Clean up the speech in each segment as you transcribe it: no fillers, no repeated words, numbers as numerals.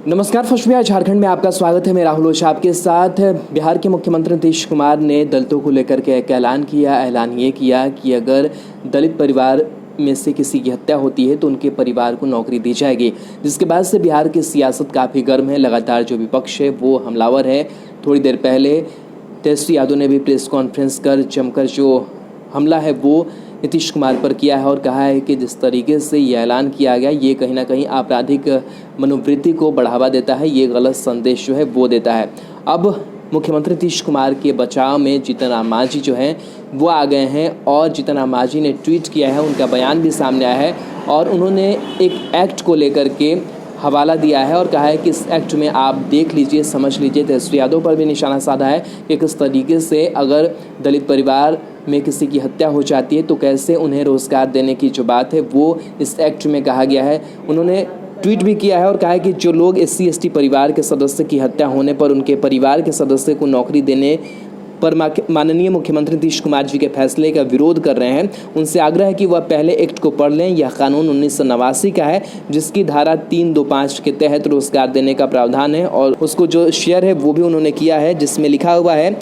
नमस्कार फर्स्ट बिहार झारखंड में आपका स्वागत है। मैं राहुल ओझा आपके साथ। बिहार के मुख्यमंत्री नीतीश कुमार ने दलितों को लेकर के एक ऐलान ये किया कि अगर दलित परिवार में से किसी की हत्या होती है तो उनके परिवार को नौकरी दी जाएगी, जिसके बाद से बिहार की सियासत काफ़ी गर्म है। लगातार जो विपक्ष है वो हमलावर है। थोड़ी देर पहले तेजस्वी यादव ने भी प्रेस कॉन्फ्रेंस कर जमकर जो हमला है वो नीतीश कुमार पर किया है और कहा है कि जिस तरीके से ये ऐलान किया गया ये कहीं ना कहीं आपराधिक मनोवृत्ति को बढ़ावा देता है, ये गलत संदेश जो है वो देता है। अब मुख्यमंत्री नीतीश कुमार के बचाव में जीतन राम मांझी जो हैं वो आ गए हैं और जीतन राम मांझी ने ट्वीट किया है, उनका बयान भी सामने आया है और उन्होंने एक एक्ट को लेकर के हवाला दिया है और कहा है कि इस एक्ट में आप देख लीजिए, समझ लीजिए। तेजस्वी यादव पर भी निशाना साधा है कि किस तरीके से अगर दलित परिवार में किसी की हत्या हो जाती है तो कैसे उन्हें रोजगार देने की जो बात है वो इस एक्ट में कहा गया है। उन्होंने ट्वीट भी किया है और कहा है कि जो लोग SC/ST परिवार के सदस्य की हत्या होने पर उनके परिवार के सदस्य को नौकरी देने पर माननीय मुख्यमंत्री नीतीश कुमार जी के फैसले का विरोध कर रहे हैं, उनसे आग्रह है कि वह पहले एक्ट को पढ़ लें। यह कानून 1989 का है जिसकी धारा 325 के तहत रोजगार देने का प्रावधान है और उसको जो शेयर है वो भी उन्होंने किया है, जिसमें लिखा हुआ है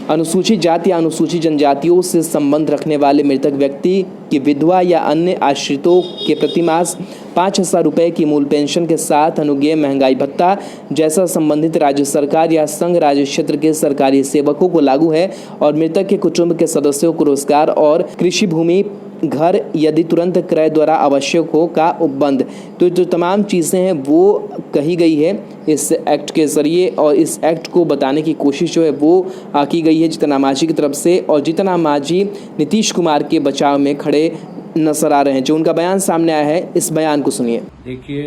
अनुसूचित जाति या अनुसूचित जनजातियों से संबंध रखने वाले मृतक व्यक्ति की विधवा या अन्य आश्रितों के प्रतिमास 5,000 रुपये की मूल पेंशन के साथ अनुग्रह महंगाई भत्ता जैसा संबंधित राज्य सरकार या संघ राज्य क्षेत्र के सरकारी सेवकों को लागू है और मृतक के कुटुंब के सदस्यों को रोजगार और कृषि भूमि घर यदि तुरंत क्रय द्वारा आवश्यक हो का उपबंध। तो जो तमाम चीज़ें हैं वो कही गई है इस एक्ट के ज़रिए और इस एक्ट को बताने की कोशिश जो है वो की गई है जीतन राम मांझी की तरफ से। और जीतन राम मांझी नीतीश कुमार के बचाव में खड़े नजर आ रहे हैं। जो उनका बयान सामने आया है, इस बयान को सुनिए। देखिए,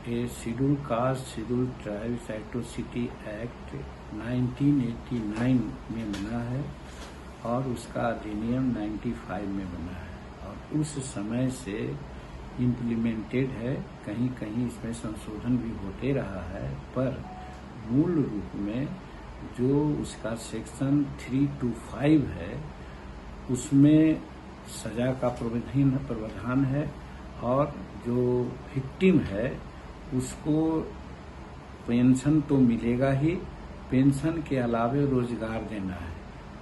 ये schedule caste schedule tribes atrocity act 1989 में बना है और उसका अधिनियम 95 में बना है और उस समय से इम्प्लीमेंटेड है। कहीं कहीं इसमें संशोधन भी होते रहा है, पर मूल रूप में जो उसका सेक्शन 325 है उसमें सजा का प्रावधान है और जो विक्टिम है उसको पेंशन तो मिलेगा ही, पेंशन के अलावे रोजगार देना है।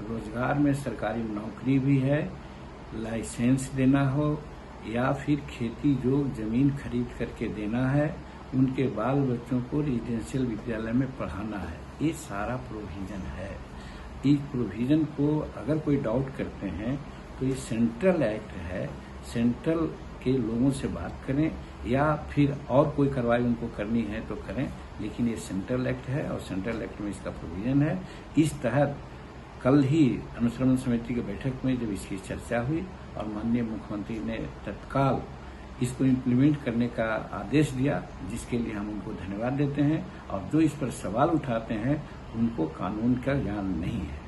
रोजगार में सरकारी नौकरी भी है, लाइसेंस देना हो या फिर खेती जो जमीन खरीद करके देना है, उनके बाल बच्चों को रेजिडेंशियल विद्यालय में पढ़ाना है। ये सारा प्रोविजन है। इस प्रोविजन को अगर कोई डाउट करते हैं तो ये सेंट्रल एक्ट है, सेंट्रल के लोगों से बात करें या फिर और कोई कार्रवाई उनको करनी है तो करें, लेकिन ये सेंट्रल एक्ट है और सेंट्रल एक्ट में इसका प्रोविजन है। इस तहत कल ही अनुश्रवण समिति की बैठक में जब इसकी चर्चा हुई और माननीय मुख्यमंत्री ने तत्काल इसको इम्प्लीमेंट करने का आदेश दिया, जिसके लिए हम उनको धन्यवाद देते हैं। और जो इस पर सवाल उठाते हैं उनको कानून का ज्ञान नहीं है।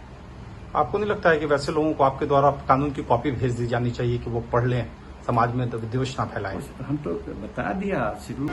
आपको नहीं लगता है कि वैसे लोगों को आपके द्वारा कानून की कॉपी भेज दी जानी चाहिए कि वो पढ़ लें, समाज में तो विद्वेष ना फैलाएं? हम तो बता दिया शुरू